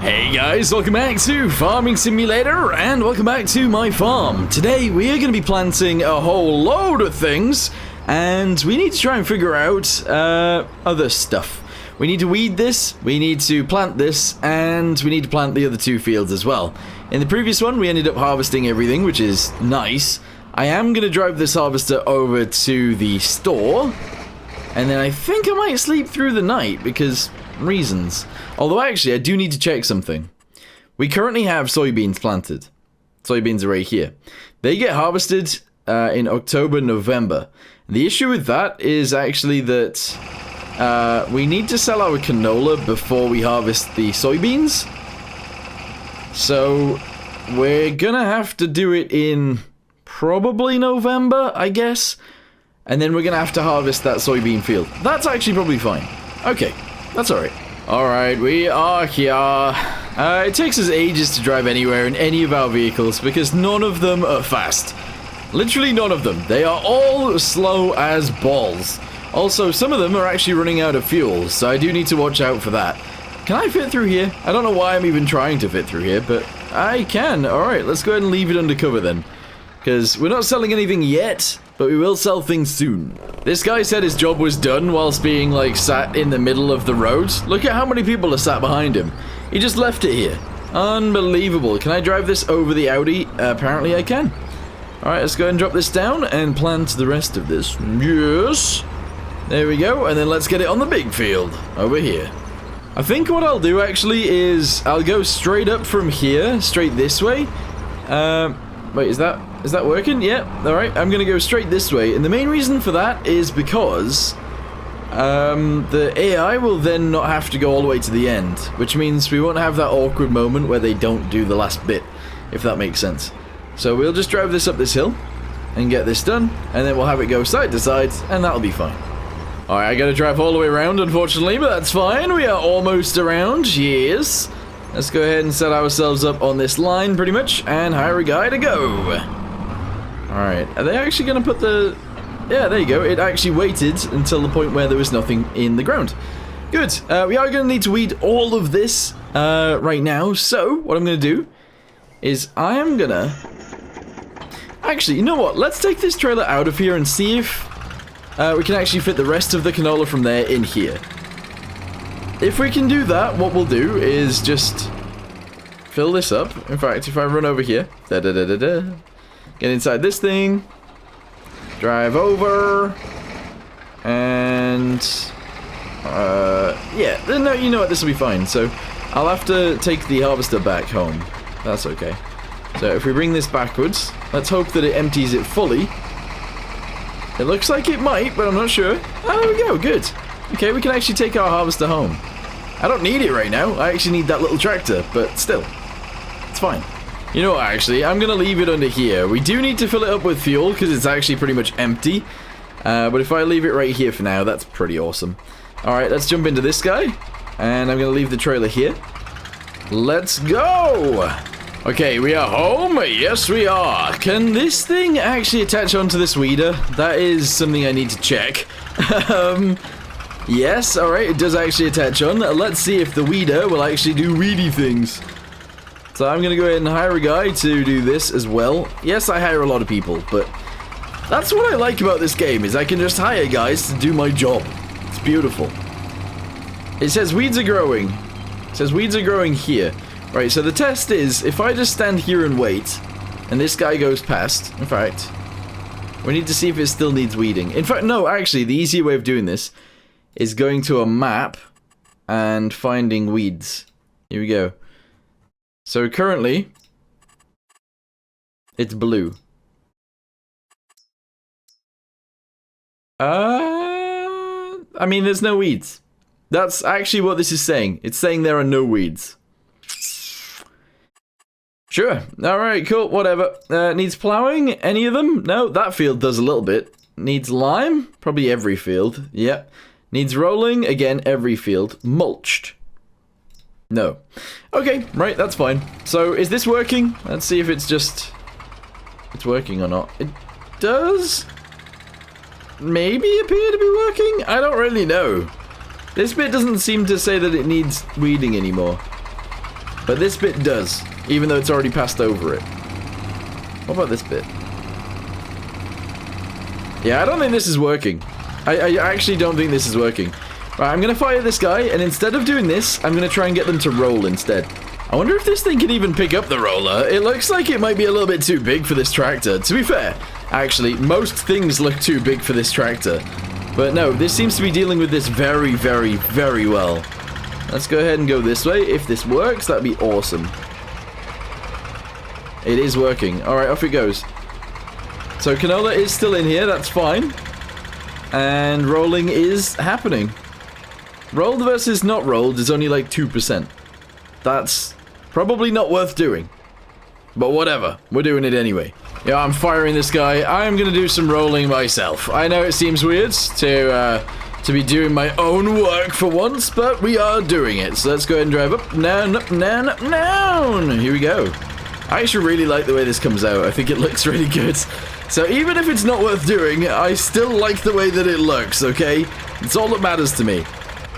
Hey guys, welcome back to Farming Simulator, and welcome back to my farm. Today we are going to be planting a whole load of things, and we need to try and figure out other stuff. We need to weed this, we need to plant this, and we need to plant the other two fields as well. In the previous one we ended up harvesting everything, which is nice. I am going to drive this harvester over to the store, and then I think I might sleep through the night because reasons. Although actually I do need to check something. We currently have soybeans planted. Soybeans are right here. They get harvested in October, November. The issue with that is actually that we need to sell our canola before we harvest the soybeans. So we're gonna have to do it in probably November, I guess. And then we're gonna have to harvest that soybean field. That's actually probably fine. Okay, that's alright. Alright, we are here. It takes us ages to drive anywhere in any of our vehicles because none of them are fast. Literally none of them. They are all slow as balls. Also, some of them are actually running out of fuel, so I do need to watch out for that. Can I fit through here? I don't know why I'm even trying to fit through here, but I can. Alright, let's go ahead and leave it undercover then. Because we're not selling anything yet, but we will sell things soon. This guy said his job was done whilst being, like, sat in the middle of the road. Look at how many people are sat behind him. He just left it here. Unbelievable. Can I drive this over the Audi? Apparently I can. Alright, let's go ahead and drop this down and plant the rest of this. Yes. There we go. And then let's get it on the big field over here. I think what I'll do, actually, is I'll go straight up from here, straight this way. Wait, is that working? Yeah, alright, I'm gonna go straight this way, and the main reason for that is because the AI will then not have to go all the way to the end, which means we won't have that awkward moment where they don't do the last bit, if that makes sense. So we'll just drive this up this hill and get this done, and then we'll have it go side to side, and that'll be fine. Alright, I gotta drive all the way around, unfortunately, but that's fine. We are almost around, yes. Let's go ahead and set ourselves up on this line, pretty much, and hire a guy to go. Alright, are they actually going to put the... Yeah, there you go. It actually waited until the point where there was nothing in the ground. Good. We are going to need to weed all of this right now, so what I'm going to do is I am going to... Actually, you know what? Let's take this trailer out of here and see if we can actually fit the rest of the canola from there in here. If we can do that, what we'll do is just fill this up. In fact, if I run over here, get inside this thing, drive over, and yeah, no, you know what, this will be fine. So I'll have to take the harvester back home. That's okay. So if we bring this backwards, let's hope that it empties it fully. It looks like it might, but I'm not sure. Oh, there we go, good. Okay, we can actually take our harvester home. I don't need it right now. I actually need that little tractor, but still, it's fine. You know what, actually, I'm gonna leave it under here. We do need to fill it up with fuel because it's actually pretty much empty. But if I leave it right here for now, that's pretty awesome. Alright, let's jump into this guy. And I'm gonna leave the trailer here. Let's go! Okay, we are home. Yes, we are. Can this thing actually attach onto this weeder? That is something I need to check. Yes, alright, it does actually attach on. Let's see if the weeder will actually do weedy things. So I'm gonna go ahead and hire a guy to do this as well. Yes, I hire a lot of people, but that's what I like about this game, is I can just hire guys to do my job. It's beautiful. It says weeds are growing. It says weeds are growing here. Right, so the test is, if I just stand here and wait, and this guy goes past, in fact, we need to see if it still needs weeding. In fact, no, actually, the easier way of doing this is going to a map and finding weeds. Here we go. So currently, it's blue. I mean, there's no weeds. That's actually what this is saying. It's saying there are no weeds. Sure. Alright, cool, whatever. Needs plowing? Any of them? No, that field does a little bit. Needs lime? Probably every field. Yep. Needs rolling? Again, every field. Mulched? No. Okay, right, that's fine. So, is this working? Let's see if it's just... it's working or not. It does... maybe appear to be working? I don't really know. This bit doesn't seem to say that it needs weeding anymore. But this bit does, even though it's already passed over it. What about this bit? Yeah, I don't think this is working. I actually don't think this is working. Right, I'm going to fire this guy, and instead of doing this, I'm going to try and get them to roll instead. I wonder if this thing can even pick up the roller. It looks like it might be a little bit too big for this tractor. To be fair, actually, most things look too big for this tractor. But no, this seems to be dealing with this very, very, very well. Let's go ahead and go this way. If this works, that'd be awesome. It is working. Alright, off it goes. So canola is still in here, that's fine. And rolling is happening. Rolled versus not rolled is only like 2%. That's probably not worth doing. But whatever, we're doing it anyway. Yeah, I'm firing this guy. I'm gonna do some rolling myself. I know it seems weird to be doing my own work for once, but we are doing it. So let's go ahead and drive up, down, up, down, up, down. Here we go. I actually really like the way this comes out. I think it looks really good. So even if it's not worth doing, I still like the way that it looks, okay? It's all that matters to me.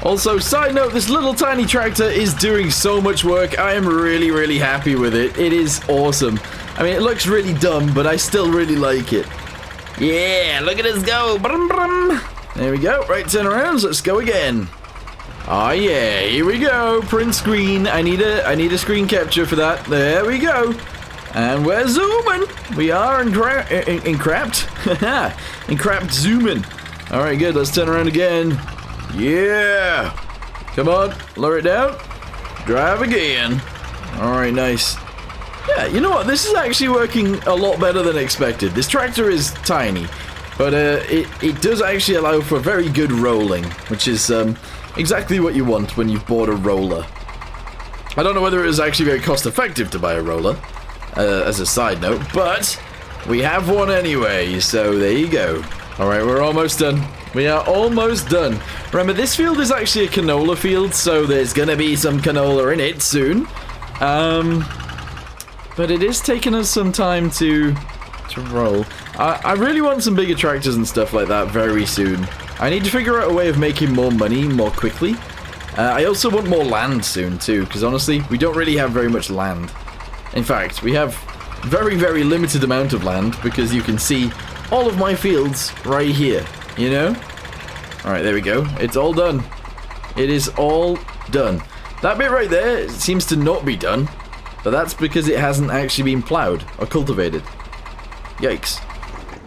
Also, side note, this little tiny tractor is doing so much work. I am really, really happy with it. It is awesome. I mean, it looks really dumb, but I still really like it. Yeah, look at us go. Brum, brum. There we go. Right, turn around. Let's go again. Oh yeah, here we go. Print screen. I need a screen capture for that. There we go. And we're zooming. We are encrapped. Encrapped zooming. All right, good. Let's turn around again. Yeah. Come on, lower it down. Drive again. All right, nice. Yeah, you know what? This is actually working a lot better than expected. This tractor is tiny, but it does actually allow for very good rolling, which is exactly what you want when you've bought a roller. I don't know whether it is actually very cost effective to buy a roller, as a side note, but we have one anyway, so there you go. All right, we're almost done. We are almost done. Remember, this field is actually a canola field, so there's gonna be some canola in it soon. But it is taking us some time to roll. I really want some bigger tractors and stuff like that very soon. I need to figure out a way of making more money more quickly. I also want more land soon too, because honestly, we don't really have very much land. In fact, we have very, very limited amount of land, because you can see all of my fields right here, you know? Alright, there we go. It's all done. It is all done. That bit right there seems to not be done, but that's because it hasn't actually been plowed or cultivated. Yikes.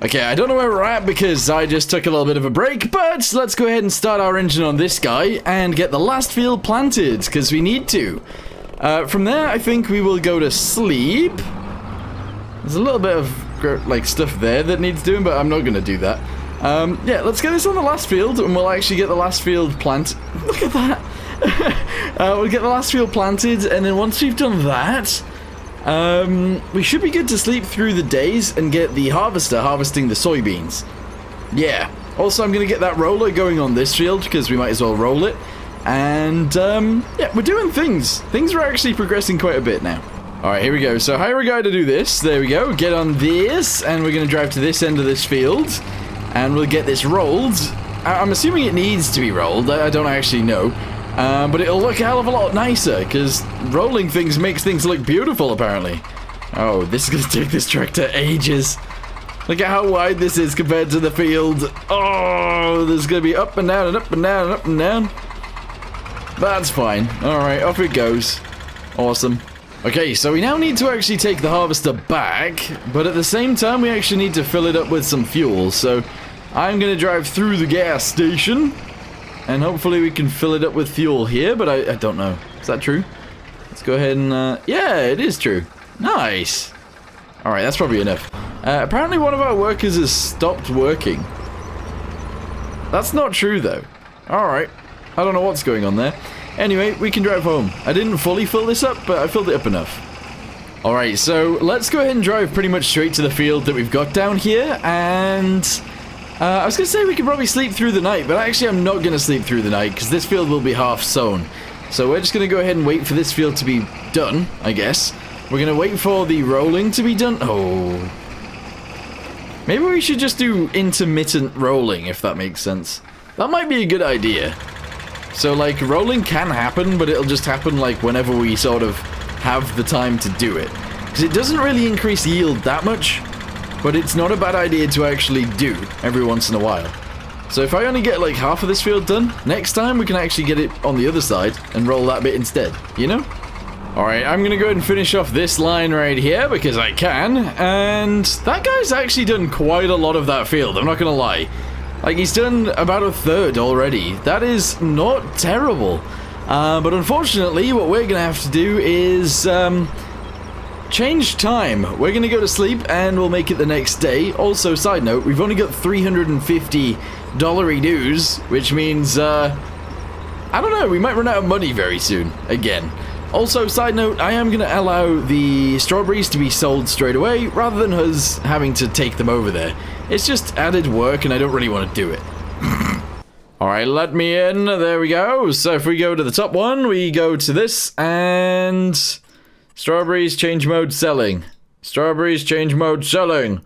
Okay, I don't know where we're at because I just took a little bit of a break, but let's go ahead and start our engine on this guy and get the last field planted, because we need to. From there, I think we will go to sleep. There's a little bit of, like, stuff there that needs doing, but I'm not going to do that. Yeah, let's get this on the last field, and we'll actually get the last field planted. Look at that! We'll get the last field planted, and then once we've done that, we should be good to sleep through the days and get the harvester harvesting the soybeans. Yeah. Also, I'm going to get that roller going on this field, because we might as well roll it. And, yeah, we're doing things. Things are actually progressing quite a bit now. Alright, here we go. So, hire a guy to do this. There we go. Get on this, and we're going to drive to this end of this field. And we'll get this rolled. I'm assuming it needs to be rolled. I don't actually know. But it'll look a hell of a lot nicer, because rolling things makes things look beautiful, apparently. Oh, this is going to take this tractor ages. Look at how wide this is compared to the field. Oh, there's going to be up and down and up and down and up and down. That's fine. Alright, off it goes. Awesome. Okay, so we now need to actually take the harvester back, but at the same time we actually need to fill it up with some fuel, so I'm going to drive through the gas station, and hopefully we can fill it up with fuel here, but I don't know. Is that true? Let's go ahead and, yeah, it is true. Nice. Alright, that's probably enough. Apparently one of our workers has stopped working. That's not true, though. Alright. I don't know what's going on there. Anyway, we can drive home. I didn't fully fill this up, but I filled it up enough. Alright, so let's go ahead and drive pretty much straight to the field that we've got down here, and I was going to say we could probably sleep through the night, but actually I'm not going to sleep through the night, because this field will be half sown. So we're just going to go ahead and wait for this field to be done, I guess. We're going to wait for the rolling to be done. Oh. Maybe we should just do intermittent rolling, if that makes sense. That might be a good idea. So, like, rolling can happen, but it'll just happen, like, whenever we sort of have the time to do it. Because it doesn't really increase yield that much, but it's not a bad idea to actually do every once in a while. So if I only get like half of this field done, next time we can actually get it on the other side and roll that bit instead, you know? Alright, I'm gonna go ahead and finish off this line right here because I can, and that guy's actually done quite a lot of that field, I'm not gonna lie. Like, he's done about a third already. That is not terrible. But unfortunately, what we're gonna have to do is change time. We're gonna go to sleep and we'll make it the next day. Also, side note, we've only got $350 dues, which means I don't know, we might run out of money very soon again. Also, side note, I am gonna allow the strawberries to be sold straight away rather than us having to take them over there. It's just added work and I don't really want to do it. Alright, let me in. There we go. So if we go to the top one, we go to this and strawberries change mode selling. Strawberries change mode selling.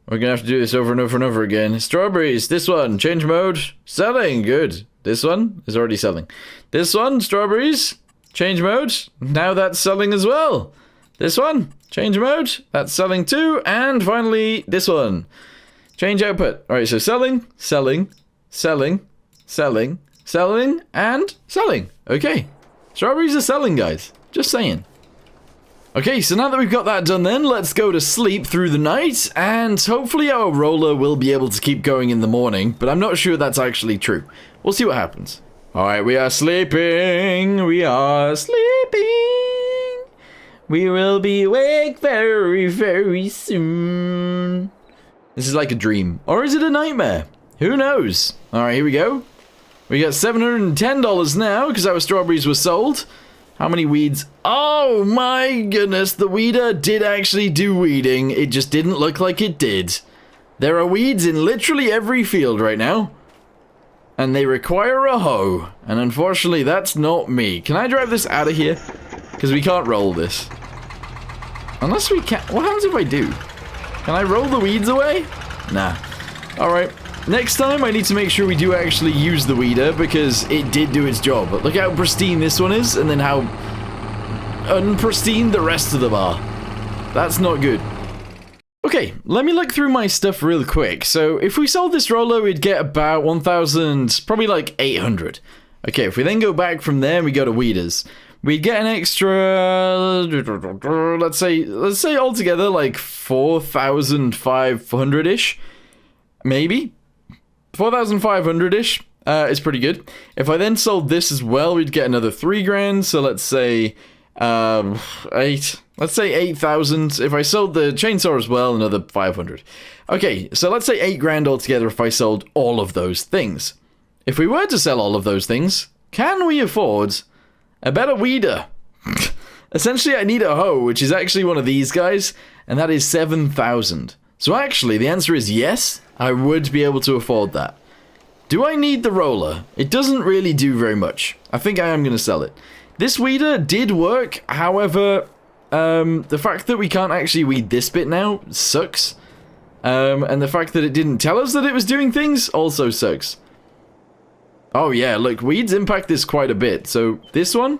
We're gonna have to do this over and over and over again. Strawberries, this one, change mode selling. Good. This one is already selling. This one, strawberries, change mode. Now that's selling as well. This one, change mode. That's selling too. And finally, this one. Change output. Alright, so selling, selling, selling, selling, selling, and selling. Okay. Strawberries are selling, guys. Just saying. Okay, so now that we've got that done then, let's go to sleep through the night, and hopefully our roller will be able to keep going in the morning, but I'm not sure that's actually true. We'll see what happens. Alright, we are sleeping. We are sleeping. We will be awake very, very soon. This is like a dream. Or is it a nightmare? Who knows? Alright, here we go. We got $710 now because our strawberries were sold. How many weeds? Oh my goodness, the weeder did actually do weeding. It just didn't look like it did. There are weeds in literally every field right now. And they require a hoe. And unfortunately, that's not me. Can I drive this out of here? Because we can't roll this. Unless we can. What happens if I do? Can I roll the weeds away? Nah. Alright. Next time, I need to make sure we do actually use the weeder, because it did do its job. Look how pristine this one is, and then how unpristine the rest of them are. That's not good. Okay, let me look through my stuff real quick. So, if we sold this roller, we'd get about 1,000, probably like 800. Okay, if we then go back from there, we go to weeders. We'd get an extra, let's say altogether like 4,500-ish, maybe. 4,500-ish is pretty good. If I then sold this as well, we'd get another 3 grand. So let's say 8,000. If I sold the chainsaw as well, another 500. Okay, so let's say 8 grand altogether if I sold all of those things. If we were to sell all of those things, can we afford a better weeder? Essentially, I need a hoe, which is actually one of these guys, and that is 7,000. So actually, the answer is yes, I would be able to afford that. Do I need the roller? It doesn't really do very much. I think I am going to sell it. This weeder did work, however, the fact that we can't actually weed this bit now sucks. And the fact that it didn't tell us that it was doing things also sucks. Oh yeah, look, weeds impact this quite a bit. So this one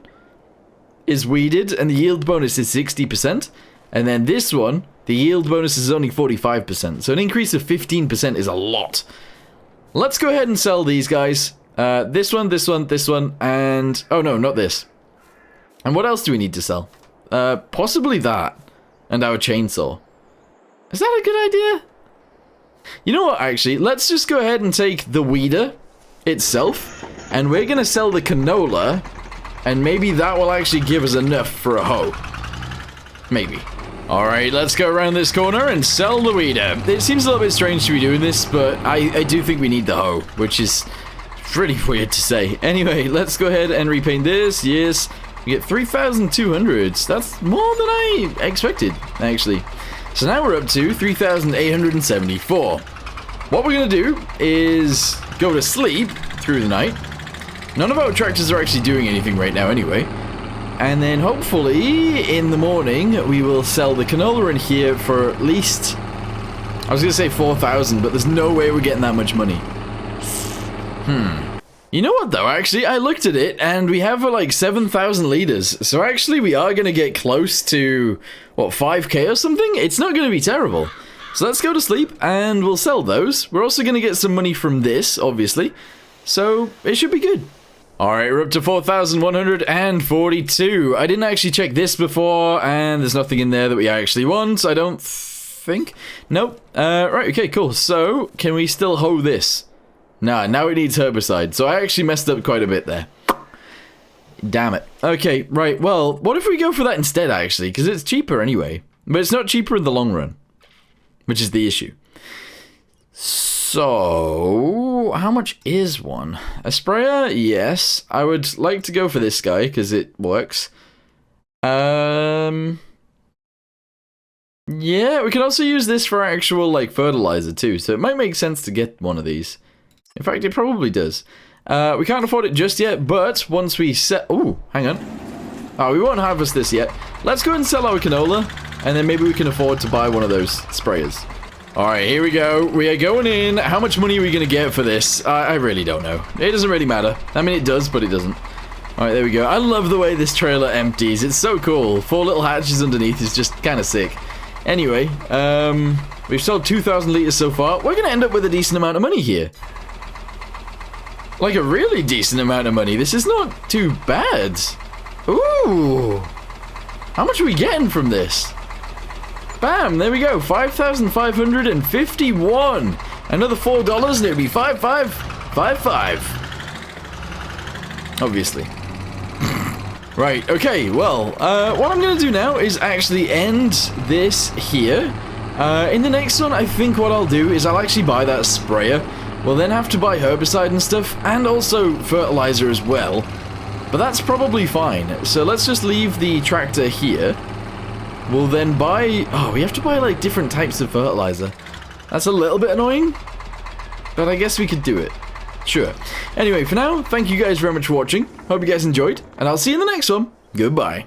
is weeded and the yield bonus is 60%. And then this one, the yield bonus is only 45%. So an increase of 15% is a lot. Let's go ahead and sell these guys. This one, this one, this one, and... oh no, not this. And what else do we need to sell? Possibly that. And our chainsaw. Is that a good idea? You know what, actually? Let's just go ahead and take the weeder itself. And we're going to sell the canola. And maybe that will actually give us enough for a hoe. Maybe. Alright, let's go around this corner and sell the weeder. It seems a little bit strange to be doing this, but I do think we need the hoe, which is pretty weird to say. Anyway, let's go ahead and repaint this. Yes, we get 3,200. That's more than I expected, actually. So now we're up to 3,874. What we're going to do is go to sleep through the night. None of our tractors are actually doing anything right now anyway. And then hopefully in the morning we will sell the canola in here for at least, I was going to say 4,000, but there's no way we're getting that much money. You know what though, actually, I looked at it and we have like 7,000 liters. So actually we are going to get close to, what, 5k or something? It's not going to be terrible. So let's go to sleep and we'll sell those. We're also going to get some money from this, obviously. So it should be good. Alright, we're up to 4,142. I didn't actually check this before and there's nothing in there that we actually want, I don't think. Nope. Right, okay, cool. So can we still hoe this? Nah, now it needs herbicide. So I actually messed up quite a bit there. Damn it. Okay, right. Well, what if we go for that instead, actually? Because it's cheaper anyway. But it's not cheaper in the long run. Which is the issue. So, how much is one? A sprayer? Yes. I would like to go for this guy, because it works. Yeah, we can also use this for actual, like, fertilizer, too. So it might make sense to get one of these. In fact, it probably does. We can't afford it just yet, but once we set... Ooh, hang on. Oh, we won't harvest this yet. Let's go and sell our canola, and then maybe we can afford to buy one of those sprayers. Alright, here we go. We are going in. How much money are we going to get for this? I really don't know. It doesn't really matter. I mean, it does, but it doesn't. Alright, there we go. I love the way this trailer empties. It's so cool. 4 little hatches underneath is just kind of sick. Anyway, we've sold 2,000 liters so far. We're going to end up with a decent amount of money here. Like a really decent amount of money. This is not too bad. Ooh. How much are we getting from this? Bam, there we go. 5,551. Another $4 and it would be 5,555. Obviously. Right, okay, well, what I'm going to do now is actually end this here. In the next one, I think what I'll do is I'll actually buy that sprayer. We'll then have to buy herbicide and stuff, and also fertilizer as well. But that's probably fine. So let's just leave the tractor here. We'll then buy... Oh, we have to buy, like, different types of fertilizer. That's a little bit annoying, but I guess we could do it. Sure. Anyway, for now, thank you guys very much for watching. Hope you guys enjoyed, and I'll see you in the next one. Goodbye.